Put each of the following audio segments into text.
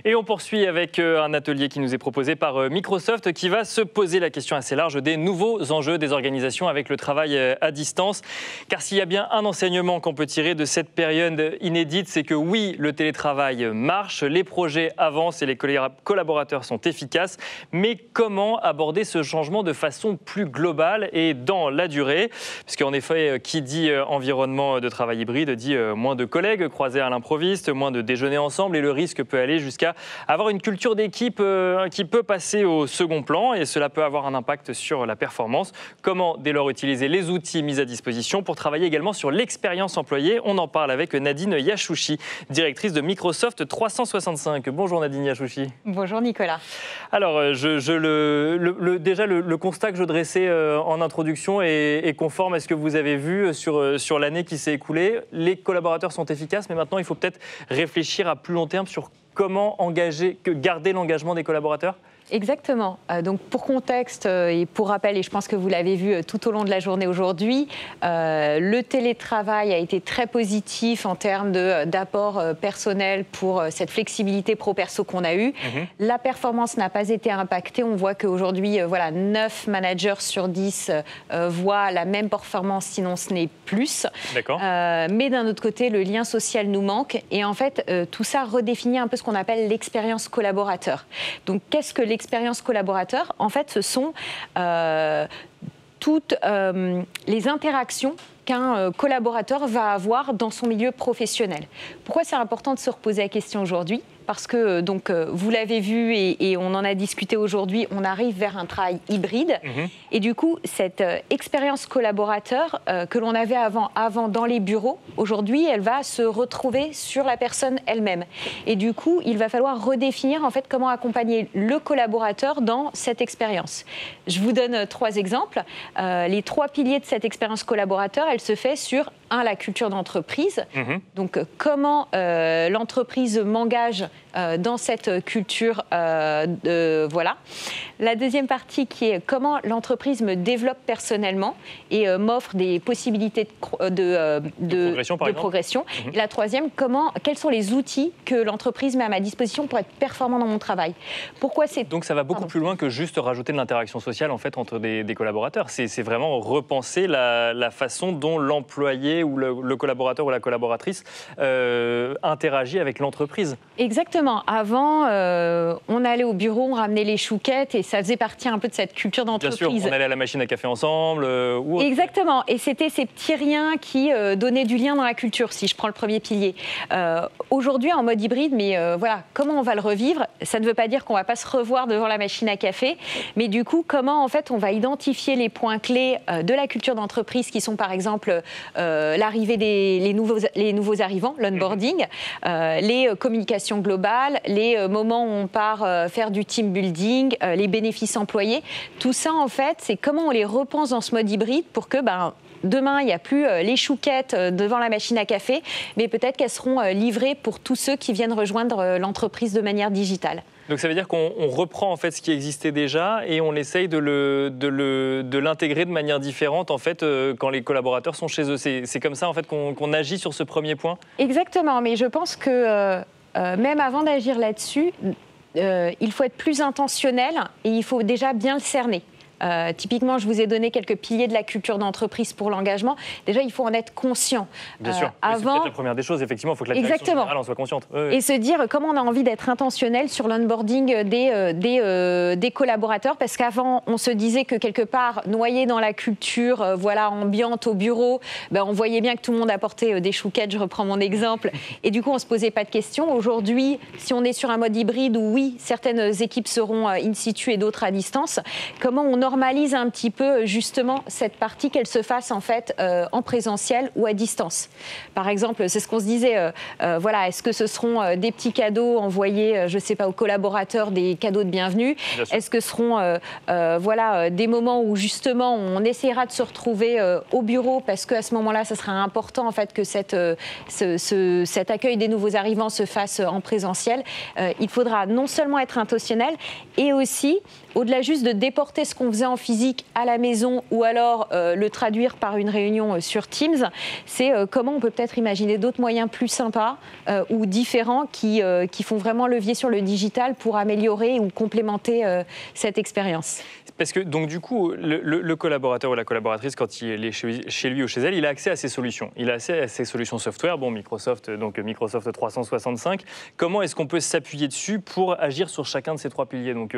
Et on poursuit avec un atelier qui nous est proposé par Microsoft qui va se poser la question assez large des nouveaux enjeux des organisations avec le travail à distance. Car s'il y a bien un enseignement qu'on peut tirer de cette période inédite, c'est que oui, le télétravail marche, les projets avancent et les collaborateurs sont efficaces. Mais comment aborder ce changement de façon plus globale et dans la durée? Puisqu'en effet, qui dit environnement de travail hybride dit moins de collègues croisés à l'improviste, moins de déjeuner ensemble et le risque peut aller jusqu'à avoir une culture d'équipe qui peut passer au second plan et cela peut avoir un impact sur la performance. Comment dès lors utiliser les outils mis à disposition pour travailler également sur l'expérience employée? On en parle avec Nadine Yachouchi, directrice de Microsoft 365. Bonjour Nadine Yachouchi. Bonjour Nicolas. Alors, déjà le constat que je dressais en introduction est conforme à ce que vous avez vu sur l'année qui s'est écoulée. Les collaborateurs sont efficaces, mais maintenant il faut peut-être réfléchir à plus long terme sur comment garder l'engagement des collaborateurs. Exactement. Donc pour contexte et pour rappel, et je pense que vous l'avez vu tout au long de la journée aujourd'hui, le télétravail a été très positif en termes d'apport personnel pour cette flexibilité pro-perso qu'on a eue. La performance n'a pas été impactée. On voit qu'aujourd'hui, 9 managers sur 10 voient la même performance, sinon ce n'est plus. Mais d'un autre côté, le lien social nous manque. Et en fait, tout ça redéfinit un peu ce qu'on appelle l'expérience collaborateur. Donc qu'est-ce que l'expérience collaborateur? En fait, ce sont toutes les interactions qu'un collaborateur va avoir dans son milieu professionnel. Pourquoi c'est important de se reposer la question aujourd'hui? Parce que, vous l'avez vu et on en a discuté aujourd'hui, on arrive vers un travail hybride. Et du coup, cette expérience collaborateur que l'on avait avant dans les bureaux, aujourd'hui, elle va se retrouver sur la personne elle-même. Et du coup, il va falloir redéfinir en fait comment accompagner le collaborateur dans cette expérience. Je vous donne 3 exemples. Les 3 piliers de cette expérience collaborateur, elle se fait sur la culture d'entreprise. Donc, comment l'entreprise m'engage dans cette culture. Voilà. La deuxième partie qui est comment l'entreprise me développe personnellement et m'offre des possibilités de progression. Et la troisième, quels sont les outils que l'entreprise met à ma disposition pour être performant dans mon travail. Donc ça va beaucoup plus loin que juste rajouter de l'interaction sociale en fait, entre des collaborateurs. C'est vraiment repenser la façon dont l'employé ou le collaborateur ou la collaboratrice interagit avec l'entreprise. Exactement. Avant, on allait au bureau, on ramenait les chouquettes et ça faisait partie un peu de cette culture d'entreprise. Bien sûr, on allait à la machine à café ensemble. Exactement. Et c'était ces petits riens qui donnaient du lien dans la culture, si je prends le premier pilier. Aujourd'hui, en mode hybride, mais voilà, comment on va le revivre? Ça ne veut pas dire qu'on ne va pas se revoir devant la machine à café, mais du coup, comment en fait on va identifier les points clés de la culture d'entreprise qui sont par exemple l'arrivée les nouveaux arrivants, l'onboarding, les communications globales, les moments où on part faire du team building, les bénéfices employés. Tout ça, en fait, c'est comment on les repense dans ce mode hybride pour que demain, il n'y a plus les chouquettes devant la machine à café, mais peut-être qu'elles seront livrées pour tous ceux qui viennent rejoindre l'entreprise de manière digitale. Donc ça veut dire qu'on reprend en fait ce qui existait déjà et on essaye de l'intégrer de manière différente en fait quand les collaborateurs sont chez eux. C'est comme ça en fait qu'on agit sur ce premier point? Exactement, mais je pense que même avant d'agir là-dessus, il faut être plus intentionnel et il faut déjà bien le cerner. Typiquement, je vous ai donné quelques piliers de la culture d'entreprise pour l'engagement. Déjà, il faut en être conscient. Bien sûr, c'est peut-être la première des choses. Effectivement, il faut que la direction générale en soit consciente. Et se dire comment on a envie d'être intentionnel sur l'onboarding des collaborateurs. Parce qu'avant, on se disait que quelque part, noyé dans la culture ambiante au bureau, on voyait bien que tout le monde apportait des chouquettes, je reprends mon exemple. Et du coup, on ne se posait pas de questions. Aujourd'hui, si on est sur un mode hybride où oui, certaines équipes seront in situ et d'autres à distance, comment on normalise un petit peu justement cette partie, qu'elle se fasse en fait en présentiel ou à distance. Par exemple, c'est ce qu'on se disait, est-ce que ce seront des petits cadeaux envoyés, je ne sais pas, aux collaborateurs, des cadeaux de bienvenue? Est-ce que ce seront des moments où justement on essaiera de se retrouver au bureau parce qu'à ce moment-là, ça sera important en fait que cet accueil des nouveaux arrivants se fasse en présentiel. Il faudra non seulement être intentionnel et aussi, au-delà juste de déporter ce qu'on faisait faisait en physique à la maison ou alors le traduire par une réunion sur Teams, c'est comment on peut peut-être imaginer d'autres moyens plus sympas ou différents qui font vraiment levier sur le digital pour améliorer ou complémenter cette expérience. Parce que, donc, du coup, le collaborateur ou la collaboratrice, quand il est chez lui ou chez elle, il a accès à ses solutions. Il a accès à ses solutions software, bon, Microsoft 365. Comment est-ce qu'on peut s'appuyer dessus pour agir sur chacun de ces trois piliers? Donc,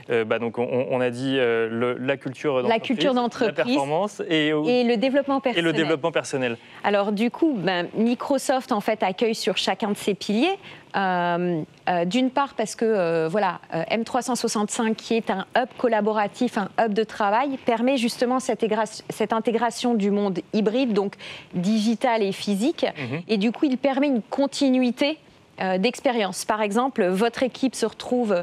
on a dit la culture d'entreprise, la performance et le développement personnel. Et le développement personnel. Alors, du coup, Microsoft, en fait, accueille sur chacun de ces piliers. D'une part parce que M365 qui est un hub collaboratif, un hub de travail, permet justement cette intégration du monde hybride, donc digital et physique, et du coup il permet une continuité d'expérience. Par exemple, votre équipe se retrouve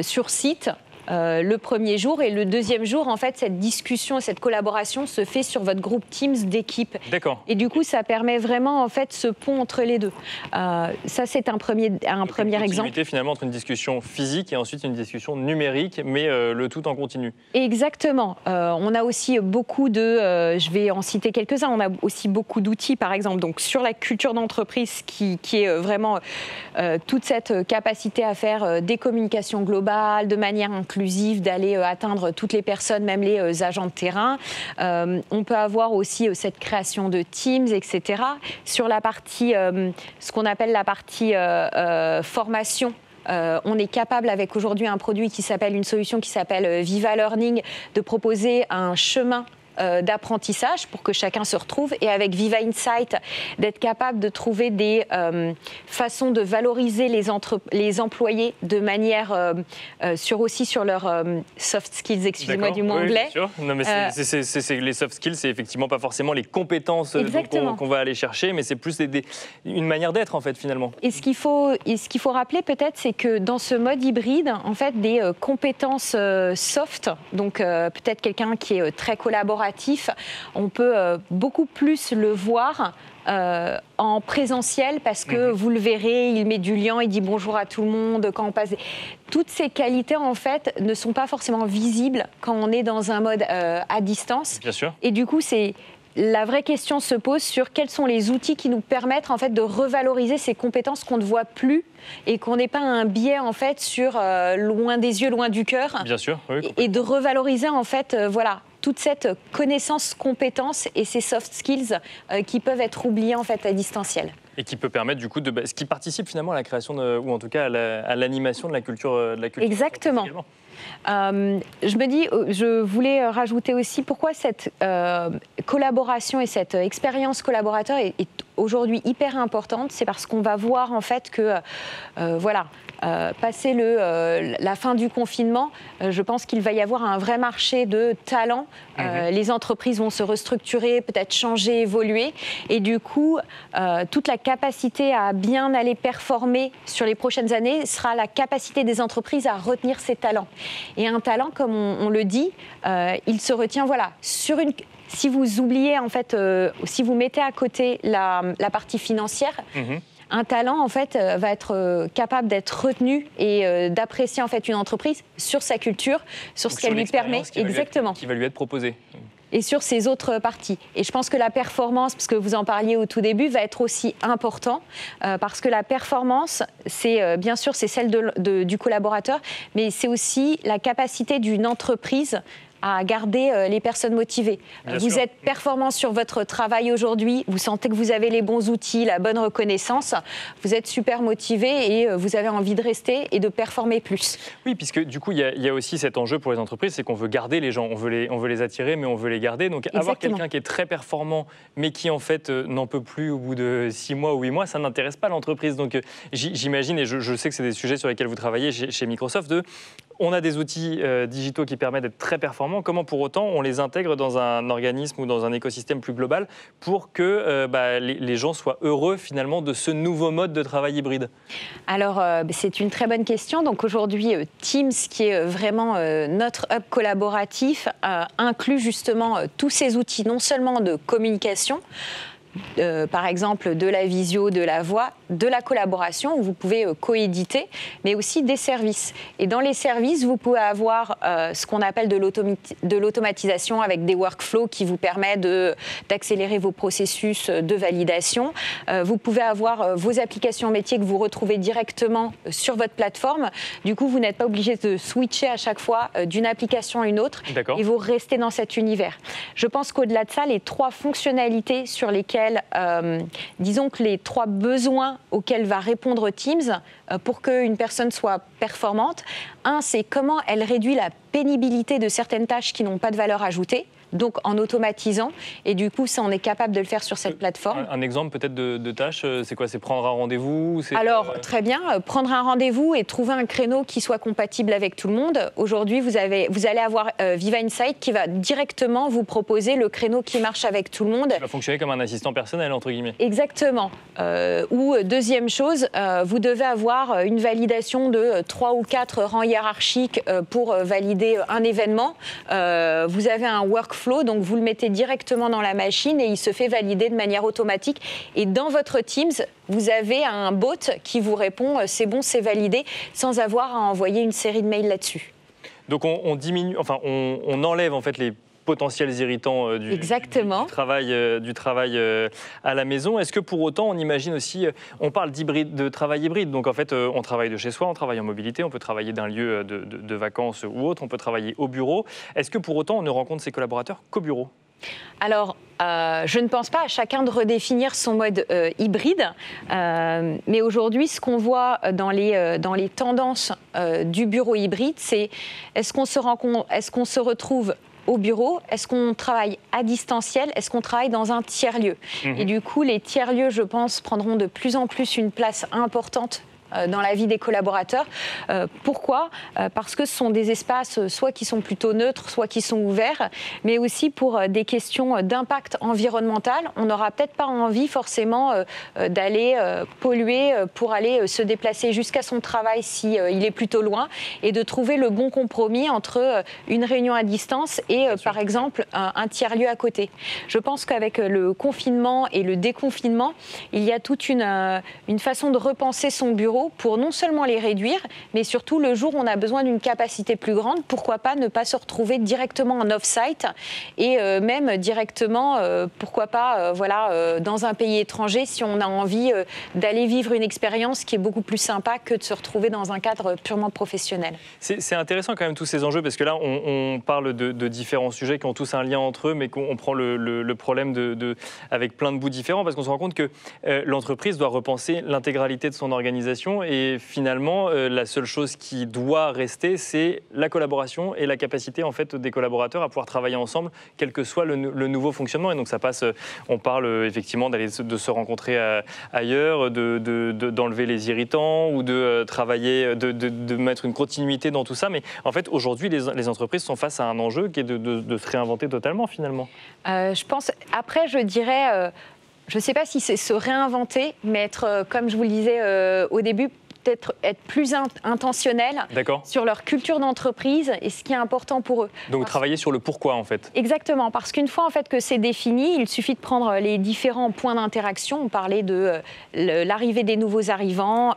sur site le premier jour et le deuxième jour, en fait, cette discussion et cette collaboration se fait sur votre groupe Teams d'équipe. D'accord. Et du coup, ça permet vraiment, en fait, ce pont entre les deux. Ça, c'est un premier exemple. Une continuité finalement entre une discussion physique et ensuite une discussion numérique, mais le tout en continu. Exactement. On a aussi beaucoup je vais en citer quelques-uns, on a aussi beaucoup d'outils, par exemple, donc sur la culture d'entreprise qui est vraiment toute cette capacité à faire des communications globales de manière inclusive, d'aller atteindre toutes les personnes, même les agents de terrain. On peut avoir aussi cette création de Teams, etc. Sur la partie, ce qu'on appelle la partie formation, on est capable, avec aujourd'hui un produit qui s'appelle, une solution qui s'appelle Viva Learning, de proposer un chemin d'apprentissage pour que chacun se retrouve, et avec Viva Insight d'être capable de trouver des façons de valoriser les employés de manière sur leurs soft skills, excusez-moi du mot anglais. Bien sûr. Non, mais les soft skills, c'est effectivement pas forcément les compétences qu'on va aller chercher, mais c'est plus une manière d'être en fait finalement. Et ce qu'il faut rappeler peut-être, c'est que dans ce mode hybride, en fait, des compétences soft, donc peut-être quelqu'un qui est très collaboratif, on peut beaucoup plus le voir en présentiel parce que vous le verrez, il met du lien, il dit bonjour à tout le monde quand on passe. Toutes ces qualités en fait ne sont pas forcément visibles quand on est dans un mode à distance. Bien sûr. Et du coup, la vraie question se pose sur quels sont les outils qui nous permettent en fait de revaloriser ces compétences qu'on ne voit plus et qu'on n'ait pas un biais en fait sur loin des yeux, loin du cœur. Bien sûr. Oui, et de revaloriser en fait toute cette connaissance, compétence et ces soft skills qui peuvent être oubliés en fait à distanciel. Et qui peut permettre du coup ce qui participe finalement à la création ou en tout cas à l'animation de la culture. Exactement. Je voulais rajouter aussi pourquoi cette collaboration et cette expérience collaborateur est aujourd'hui hyper importante. C'est parce qu'on va voir en fait que passer la fin du confinement, je pense qu'il va y avoir un vrai marché de talents. Les entreprises vont se restructurer, peut-être changer, évoluer. Et du coup, toute la capacité à bien aller performer sur les prochaines années sera la capacité des entreprises à retenir ces talents. Et un talent, comme on le dit, il se retient sur une... Si vous oubliez, en fait, si vous mettez à côté la partie financière, un talent, en fait, va être capable d'être retenu et d'apprécier, en fait, une entreprise sur sa culture, sur ce qu'elle lui permet. Exactement. Qui va lui être proposé. Et sur ses autres parties. Et je pense que la performance, parce que vous en parliez au tout début, va être aussi important, parce que la performance, c'est bien sûr c'est celle du collaborateur, mais c'est aussi la capacité d'une entreprise à garder les personnes motivées. Vous êtes performant sur votre travail aujourd'hui, vous sentez que vous avez les bons outils, la bonne reconnaissance, vous êtes super motivé et vous avez envie de rester et de performer plus. Oui, puisque du coup, il y a aussi cet enjeu pour les entreprises, c'est qu'on veut garder les gens, on veut les attirer, mais on veut les garder. Donc avoir quelqu'un qui est très performant, mais qui en fait n'en peut plus au bout de 6 mois ou 8 mois, ça n'intéresse pas l'entreprise. Donc j'imagine, et je sais que c'est des sujets sur lesquels vous travaillez chez Microsoft, on a des outils digitaux qui permettent d'être très performants. Comment pour autant on les intègre dans un organisme ou dans un écosystème plus global pour que les gens soient heureux finalement de ce nouveau mode de travail hybride? Alors c'est une très bonne question. Donc aujourd'hui Teams, qui est vraiment notre hub collaboratif, inclut justement tous ces outils, non seulement de communication, par exemple de la visio, de la voix, de la collaboration où vous pouvez coéditer, mais aussi des services. Et dans les services, vous pouvez avoir ce qu'on appelle de l'automatisation avec des workflows qui vous permettent d'accélérer vos processus de validation. Vous pouvez avoir vos applications métiers que vous retrouvez directement sur votre plateforme. Du coup, vous n'êtes pas obligé de switcher à chaque fois d'une application à une autre et vous restez dans cet univers. Je pense qu'au-delà de ça, les 3 fonctionnalités sur lesquelles, disons que les 3 besoins auxquels va répondre Teams pour qu'une personne soit performante, un, c'est comment elle réduit la pénibilité de certaines tâches qui n'ont pas de valeur ajoutée. Donc en automatisant, et du coup ça on est capable de le faire sur cette plateforme. Un exemple peut-être de tâche, c'est quoi? C'est prendre un rendez-vous? Alors très bien, prendre un rendez-vous et trouver un créneau qui soit compatible avec tout le monde. Aujourd'hui vous allez avoir Viva Insight qui va directement vous proposer le créneau qui marche avec tout le monde. Ça va fonctionner comme un assistant personnel entre guillemets. Exactement. Ou deuxième chose, vous devez avoir une validation de 3 ou 4 rangs hiérarchiques pour valider un événement. Vous avez un workflow, donc vous le mettez directement dans la machine et il se fait valider de manière automatique. Et dans votre Teams, vous avez un bot qui vous répond c'est bon, c'est validé, sans avoir à envoyer une série de mails là-dessus. Donc on diminue, enfin on enlève en fait les potentiels irritants du travail à la maison. Est-ce que pour autant, on imagine aussi, on parle de travail hybride, donc en fait, on travaille de chez soi, on travaille en mobilité, on peut travailler d'un lieu de vacances ou autre, on peut travailler au bureau. Est-ce que pour autant, on ne rencontre ses collaborateurs qu'au bureau? Alors, je ne pense pas à chacun de redéfinir son mode hybride, mais aujourd'hui, ce qu'on voit dans les tendances du bureau hybride, c'est est-ce qu'on se retrouve au bureau, est-ce qu'on travaille à distanciel, est-ce qu'on travaille dans un tiers-lieu? Et du coup, les tiers-lieux, je pense, prendront de plus en plus une place importante dans la vie des collaborateurs. Pourquoi? Parce que ce sont des espaces soit qui sont plutôt neutres, soit qui sont ouverts, mais aussi pour des questions d'impact environnemental. On n'aura peut-être pas envie forcément d'aller polluer pour aller se déplacer jusqu'à son travail si il est plutôt loin, et de trouver le bon compromis entre une réunion à distance et par exemple un tiers-lieu à côté. Je pense qu'avec le confinement et le déconfinement, il y a toute une façon de repenser son bureau pour non seulement les réduire, mais surtout le jour où on a besoin d'une capacité plus grande, pourquoi pas ne pas se retrouver directement en off-site et même directement, pourquoi pas, dans un pays étranger si on a envie d'aller vivre une expérience qui est beaucoup plus sympa que de se retrouver dans un cadre purement professionnel. C'est intéressant quand même tous ces enjeux, parce que là on parle de différents sujets qui ont tous un lien entre eux, mais qu'on prend le problème avec plein de bouts différents, parce qu'on se rend compte que l'entreprise doit repenser l'intégralité de son organisation. Et finalement, la seule chose qui doit rester, c'est la collaboration et la capacité en fait des collaborateurs à pouvoir travailler ensemble, quel que soit le nouveau fonctionnement. Et donc ça passe, on parle effectivement de se rencontrer ailleurs, d'enlever les irritants ou de travailler, de mettre une continuité dans tout ça. Mais en fait, aujourd'hui, les entreprises sont face à un enjeu qui est de se réinventer totalement finalement. Je pense, après, je dirais... je ne sais pas si c'est se réinventer, mais être, comme je vous le disais au début, peut-être être plus intentionnel sur leur culture d'entreprise et ce qui est important pour eux. Donc travailler sur le pourquoi en fait. Exactement, parce qu'une fois en fait que c'est défini, il suffit de prendre les différents points d'interaction. On parlait de l'arrivée des nouveaux arrivants,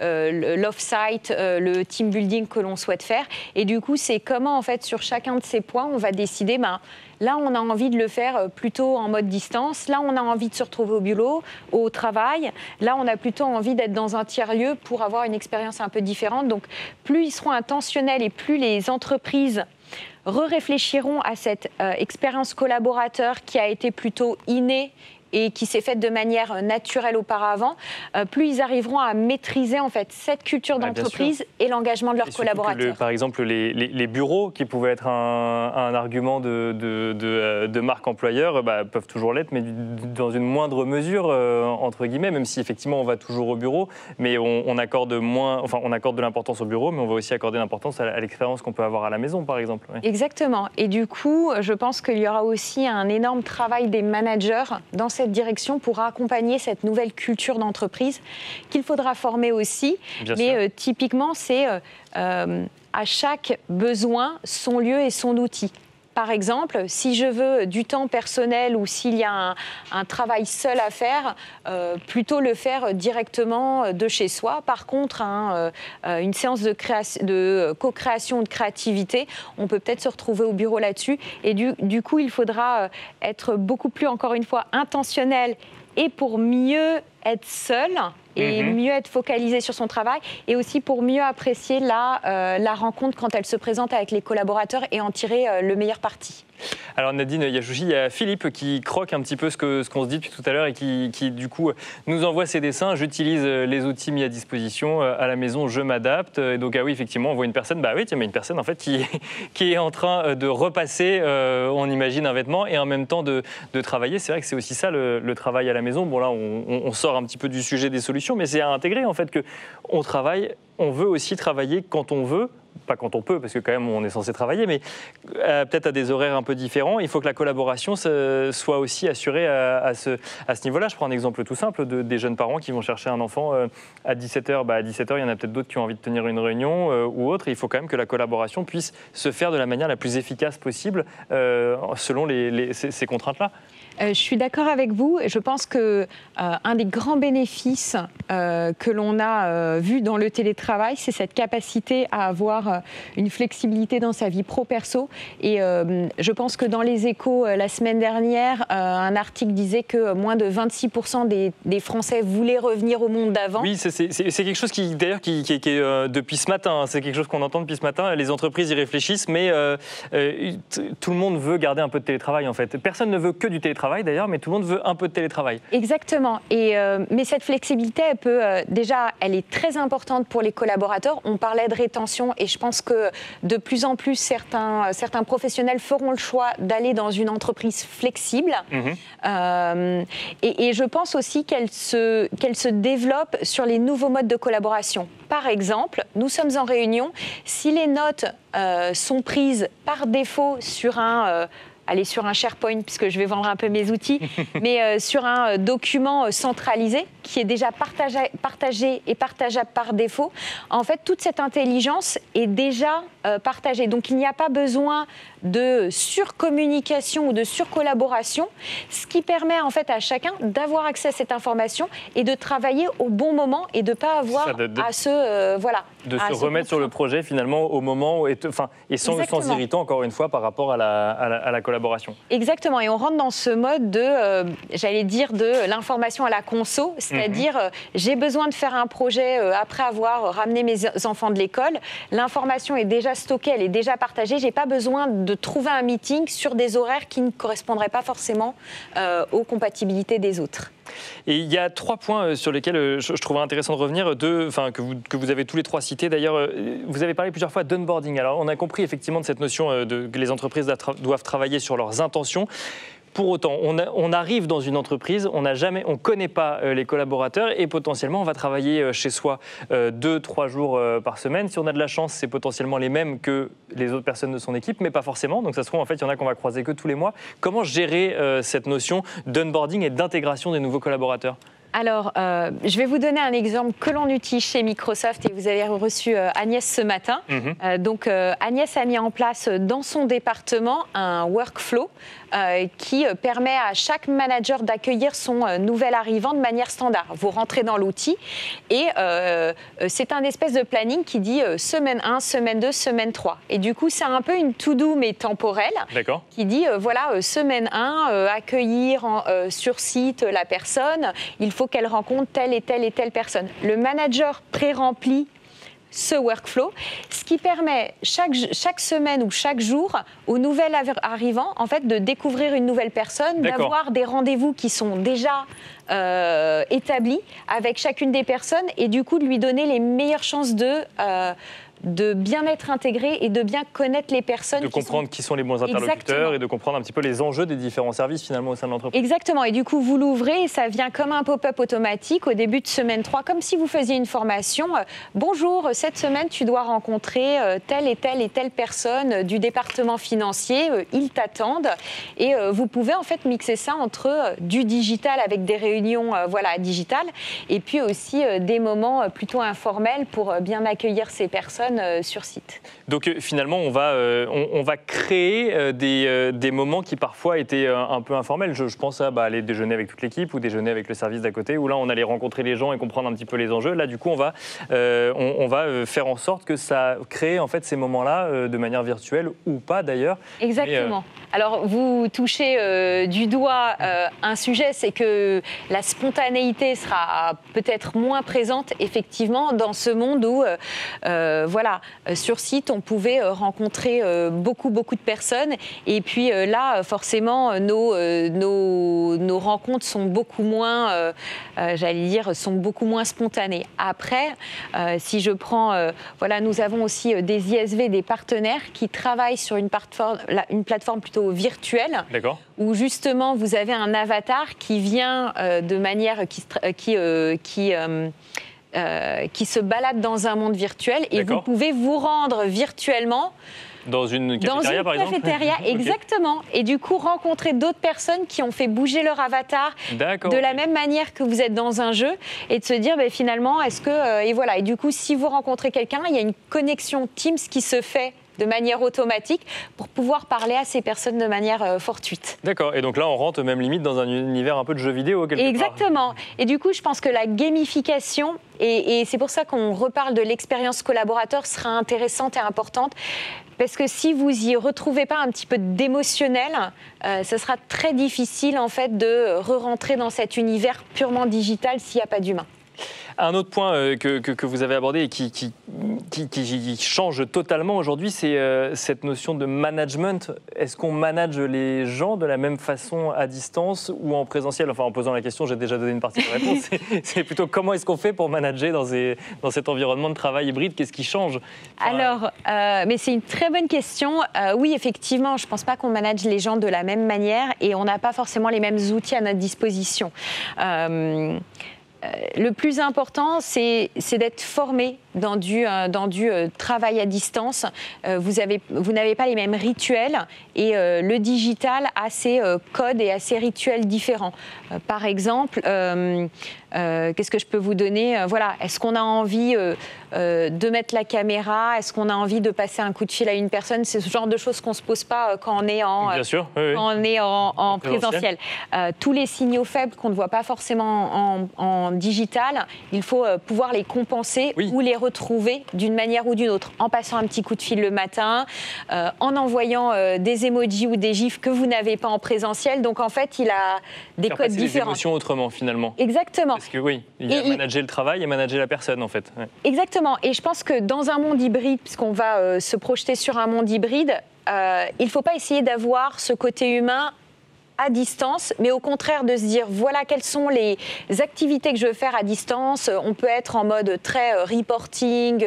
l'off-site, le team building que l'on souhaite faire. Et du coup, c'est comment en fait sur chacun de ces points, on va décider. Là, on a envie de le faire plutôt en mode distance. Là, on a envie de se retrouver au bureau, au travail. Là, on a plutôt envie d'être dans un tiers-lieu pour avoir une expérience un peu différente. Donc, plus ils seront intentionnels et plus les entreprises réfléchiront à cette expérience collaborateur qui a été plutôt innée et qui s'est faite de manière naturelle auparavant, plus ils arriveront à maîtriser en fait cette culture d'entreprise et l'engagement de leurs collaborateurs. Par exemple, les bureaux qui pouvaient être un argument de marque employeur peuvent toujours l'être, mais dans une moindre mesure, entre guillemets, même si effectivement on va toujours au bureau, mais on accorde de l'importance au bureau, mais on va aussi accorder l'importance à l'expérience qu'on peut avoir à la maison, par exemple. Oui. Exactement. Et du coup, je pense qu'il y aura aussi un énorme travail des managers dans cette direction pour accompagner cette nouvelle culture d'entreprise qu'il faudra former aussi. Mais typiquement, c'est à chaque besoin son lieu et son outil. Par exemple, si je veux du temps personnel ou s'il y a un travail seul à faire, plutôt le faire directement de chez soi. Par contre, une séance de co-création, de créativité, on peut peut-être se retrouver au bureau là-dessus. Et du coup, il faudra être beaucoup plus, encore une fois, intentionnel et pour mieux être seul et mieux être focalisé sur son travail et aussi pour mieux apprécier la rencontre quand elle se présente avec les collaborateurs et en tirer le meilleur parti. Alors Nadine Yachouchi, il y a Philippe qui croque un petit peu ce qu'on se dit depuis tout à l'heure et qui du coup nous envoie ses dessins. J'utilise les outils mis à disposition à la maison, je m'adapte. Et donc oui, effectivement, on voit une personne, mais une personne en fait qui est en train de repasser, on imagine, un vêtement et en même temps de travailler. C'est vrai que c'est aussi ça le travail à la maison. Bon là, on sort un petit peu du sujet des solutions, mais c'est à intégrer en fait qu'on travaille, on veut aussi travailler quand on veut. Pas quand on peut, parce que quand même on est censé travailler, mais peut-être à des horaires un peu différents. Il faut que la collaboration soit aussi assurée à ce niveau-là. Je prends un exemple tout simple des jeunes parents qui vont chercher un enfant à 17h. À 17h, il y en a peut-être d'autres qui ont envie de tenir une réunion ou autre. Il faut quand même que la collaboration puisse se faire de la manière la plus efficace possible selon ces contraintes-là. Je suis d'accord avec vous. Je pense qu'un des grands bénéfices que l'on a vu dans le télétravail, c'est cette capacité à avoir une flexibilité dans sa vie pro-perso. Et je pense que dans les Échos, la semaine dernière, un article disait que moins de 26% des Français voulaient revenir au monde d'avant. Oui, c'est quelque chose qui est depuis ce matin. C'est quelque chose qu'on entend depuis ce matin. Les entreprises y réfléchissent, mais tout le monde veut garder un peu de télétravail en fait. Personne ne veut que du télétravail d'ailleurs, mais tout le monde veut un peu de télétravail. Exactement. Mais cette flexibilité, elle est très importante pour les collaborateurs. On parlait de rétention et je pense que de plus en plus, certains professionnels feront le choix d'aller dans une entreprise flexible. Et je pense aussi qu'elle se développe sur les nouveaux modes de collaboration. Par exemple, nous sommes en réunion. Si les notes sont prises par défaut sur un SharePoint, puisque je vais vendre un peu mes outils, mais sur un document centralisé qui est déjà partagé et partageable par défaut. En fait, toute cette intelligence est déjà partagée. Donc, il n'y a pas besoin de surcommunication ou de surcollaboration, ce qui permet en fait à chacun d'avoir accès à cette information et de travailler au bon moment et de ne pas avoir à se remettre sur le projet finalement au moment et sans irritant encore une fois par rapport à la collaboration. Exactement, et on rentre dans ce mode de l'information à la conso, c'est-à-dire j'ai besoin de faire un projet après avoir ramené mes enfants de l'école, l'information est déjà stockée, elle est déjà partagée, j'ai pas besoin de trouver un meeting sur des horaires qui ne correspondraient pas forcément aux compatibilités des autres. Et il y a 3 points sur lesquels je trouvais intéressant de revenir, que vous avez tous les 3 cités. D'ailleurs, vous avez parlé plusieurs fois d'onboarding. Alors, on a compris effectivement de cette notion que les entreprises doivent travailler sur leurs intentions. Pour autant, on arrive dans une entreprise, on ne connaît pas les collaborateurs et potentiellement on va travailler chez soi 2-3 jours par semaine. Si on a de la chance, c'est potentiellement les mêmes que les autres personnes de son équipe, mais pas forcément. Donc ça se trouve, en fait, il y en a qu'on va croiser que tous les mois. Comment gérer cette notion d'onboarding et d'intégration des nouveaux collaborateurs ? Alors, je vais vous donner un exemple que l'on utilise chez Microsoft et vous avez reçu Agnès ce matin. Donc, Agnès a mis en place dans son département un workflow qui permet à chaque manager d'accueillir son nouvel arrivant de manière standard. Vous rentrez dans l'outil et c'est un espèce de planning qui dit semaine 1, semaine 2, semaine 3. Et du coup, c'est un peu une to-do mais temporelle qui dit semaine 1, accueillir sur site la personne, il faut qu'elle rencontre telle et telle et telle personne. Le manager pré-remplit ce workflow, ce qui permet chaque semaine ou chaque jour au nouvel arrivant en fait, de découvrir une nouvelle personne, d'avoir des rendez-vous qui sont déjà établis avec chacune des personnes et du coup de lui donner les meilleures chances de bien être intégré et de bien connaître les personnes. De comprendre qui sont les bons interlocuteurs et de comprendre un petit peu les enjeux des différents services finalement au sein de l'entreprise. Exactement, et du coup vous l'ouvrez et ça vient comme un pop-up automatique au début de semaine 3, comme si vous faisiez une formation. Bonjour, cette semaine tu dois rencontrer telle et telle et telle personne du département financier, ils t'attendent et vous pouvez en fait mixer ça entre du digital avec des réunions digitales et puis aussi des moments plutôt informels pour bien accueillir ces personnes personnes sur site. Donc finalement, on va créer des moments qui parfois étaient un peu informels. Je pense à aller déjeuner avec toute l'équipe ou déjeuner avec le service d'à côté, où là on allait rencontrer les gens et comprendre un petit peu les enjeux. Là du coup, on va faire en sorte que ça crée en fait ces moments-là de manière virtuelle ou pas d'ailleurs. Exactement. Alors vous touchez du doigt un sujet, c'est que la spontanéité sera peut-être moins présente effectivement dans ce monde où sur site on pouvait rencontrer beaucoup de personnes et puis là forcément nos rencontres sont beaucoup moins sont beaucoup moins spontanées. Après si je prends nous avons aussi des ISV, des partenaires qui travaillent sur une plateforme plutôt virtuelle, où justement vous avez un avatar qui vient de manière qui se balade dans un monde virtuel et vous pouvez vous rendre virtuellement dans une cafétéria, par exemple. Exactement. Et du coup, rencontrer d'autres personnes qui ont fait bouger leur avatar de la même manière que vous êtes dans un jeu et de se dire, finalement, est-ce que... et du coup, si vous rencontrez quelqu'un, il y a une connexion Teams qui se fait de manière automatique pour pouvoir parler à ces personnes de manière fortuite. D'accord. Et donc là, on rentre même limite dans un univers un peu de jeu vidéo quelque part. Exactement. Et du coup, je pense que la gamification, et c'est pour ça qu'on reparle de l'expérience collaborateur, sera intéressante et importante. Parce que si vous y retrouvez pas un petit peu d'émotionnel, ce sera très difficile en fait de re-rentrer dans cet univers purement digital s'il n'y a pas d'humain. Un autre point que vous avez abordé et qui change totalement aujourd'hui, c'est cette notion de management. Est-ce qu'on manage les gens de la même façon à distance ou en présentiel? Enfin, en posant la question, j'ai déjà donné une partie de la réponse. C'est plutôt comment est-ce qu'on fait pour manager dans cet environnement de travail hybride? Qu'est-ce qui change? Alors, mais c'est une très bonne question. Oui, effectivement, je ne pense pas qu'on manage les gens de la même manière et on n'a pas forcément les mêmes outils à notre disposition. Le plus important, c'est d'être formé dans du travail à distance. Vous n'avez pas les mêmes rituels et le digital a ses codes et a ses rituels différents. Par exemple, qu'est-ce que je peux vous donner? Est-ce qu'on a envie de mettre la caméra? Est-ce qu'on a envie de passer un coup de fil à une personne? C'est ce genre de choses qu'on ne se pose pas quand on est en présentiel. Tous les signaux faibles qu'on ne voit pas forcément en digital, il faut pouvoir les compenser ou les retrouver d'une manière ou d'une autre, en passant un petit coup de fil le matin, en envoyant des emojis ou des gifs que vous n'avez pas en présentiel. Donc en fait, il a des codes différents. Les émotions autrement finalement. Exactement. Parce que oui, il y a manager le travail et manager la personne en fait. Ouais. Exactement. Et je pense que dans un monde hybride, puisqu'on va se projeter sur un monde hybride, il ne faut pas essayer d'avoir ce côté humain à distance, mais au contraire de se dire voilà quelles sont les activités que je veux faire à distance. On peut être en mode très reporting,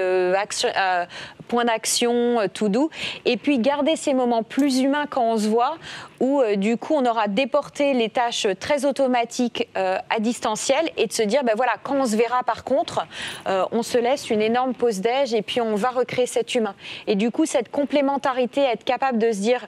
point d'action, to do, et puis garder ces moments plus humains quand on se voit, où du coup on aura déporté les tâches très automatiques à distanciel et de se dire quand on se verra par contre, on se laisse une énorme pause déj et puis on va recréer cet humain. Et du coup cette complémentarité, être capable de se dire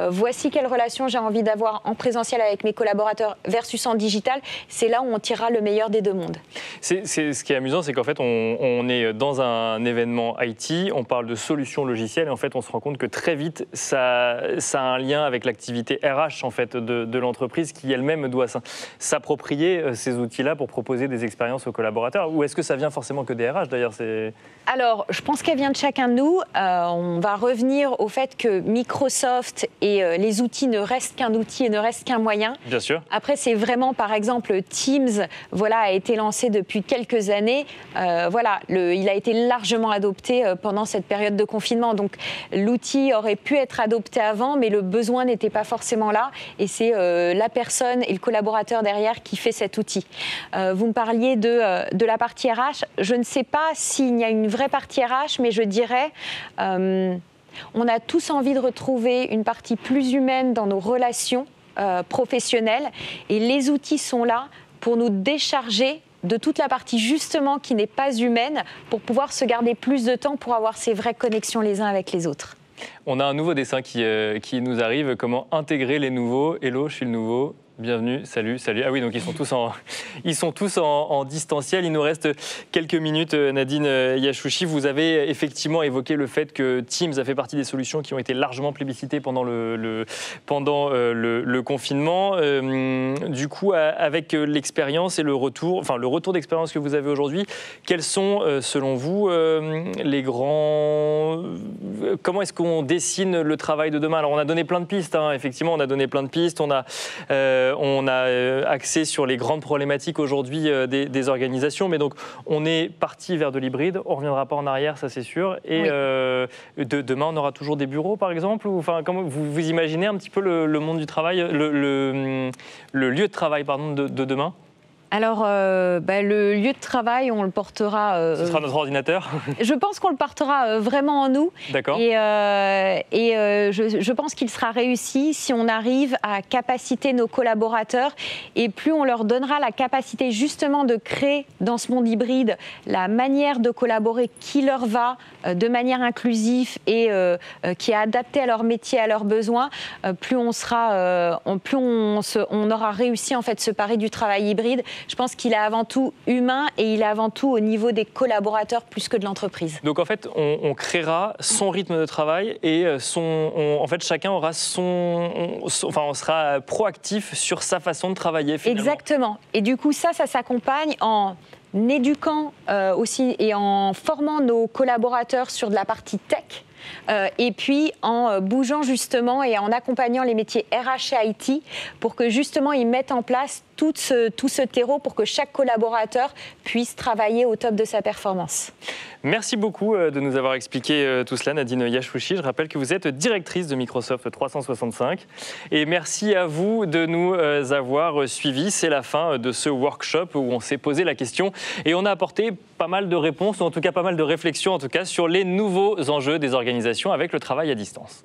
voici quelle relation j'ai envie d'avoir en présentiel avec mes collaborateurs versus en digital, c'est là où on tirera le meilleur des deux mondes. Ce qui est amusant, c'est qu'en fait on est dans un événement IT, on parle de solutions logicielles et en fait on se rend compte que très vite ça a un lien avec l'activité RH en fait de l'entreprise qui elle-même doit s'approprier ces outils-là pour proposer des expériences aux collaborateurs. Ou est-ce que ça vient forcément que des RH d'ailleurs? Alors, je pense qu'elle vient de chacun de nous. On va revenir au fait que Microsoft et les outils ne restent qu'un outil et ne restent qu'un moyen. Bien sûr. Après, c'est vraiment, par exemple, Teams a été lancé depuis quelques années. Il a été largement adopté pendant cette période de confinement. Donc, l'outil aurait pu être adopté avant, mais le besoin n'était pas forcément là. Et c'est la personne et le collaborateur derrière qui fait cet outil. Vous me parliez de la partie RH. Je ne sais pas s'il y a une vraie partie RH, mais je dirais on a tous envie de retrouver une partie plus humaine dans nos relations professionnelles et les outils sont là pour nous décharger de toute la partie justement qui n'est pas humaine pour pouvoir se garder plus de temps pour avoir ces vraies connexions les uns avec les autres. On a un nouveau dessin qui nous arrive, comment intégrer les nouveaux. Hello, je suis le nouveau. Bienvenue, salut. Ah oui, donc ils sont tous en distanciel. Il nous reste quelques minutes. Nadine Yachouchi, vous avez effectivement évoqué le fait que Teams a fait partie des solutions qui ont été largement plébiscitées pendant le confinement. Du coup, avec l'expérience et le retour d'expérience que vous avez aujourd'hui, quels sont, selon vous, les grands... Comment est-ce qu'on dessine le travail de demain? Alors, on a donné plein de pistes, hein. Effectivement, on a donné plein de pistes. On a axé sur les grandes problématiques aujourd'hui des organisations, mais donc on est parti vers de l'hybride, on ne reviendra pas en arrière, ça c'est sûr. Et oui. Demain, on aura toujours des bureaux, par exemple, ou, enfin, comment vous imaginez un petit peu le monde du travail, le lieu de travail de demain? Alors, le lieu de travail, on le portera... Ce sera notre ordinateur? Je pense qu'on le portera vraiment en nous. D'accord. Et je pense qu'il sera réussi si on arrive à capaciter nos collaborateurs. Et plus on leur donnera la capacité justement de créer dans ce monde hybride la manière de collaborer qui leur va de manière inclusive et qui est adaptée à leur métier, à leurs besoins, plus on aura réussi en fait se parer du travail hybride. Je pense qu'il est avant tout humain et il est avant tout au niveau des collaborateurs plus que de l'entreprise. Donc en fait, on créera son rythme de travail et en fait, chacun aura on sera proactif sur sa façon de travailler finalement. Exactement. Et du coup, ça s'accompagne en éduquant aussi et en formant nos collaborateurs sur de la partie tech. Et puis en bougeant justement et en accompagnant les métiers RH et IT pour que justement ils mettent en place tout ce terreau pour que chaque collaborateur puisse travailler au top de sa performance. Merci beaucoup de nous avoir expliqué tout cela, Nadine Yachouchi. Je rappelle que vous êtes directrice de Microsoft 365. Et merci à vous de nous avoir suivis. C'est la fin de ce workshop où on s'est posé la question et on a apporté pas mal de réponses, ou en tout cas pas mal de réflexions en tout cas, sur les nouveaux enjeux des organisations avec le travail à distance.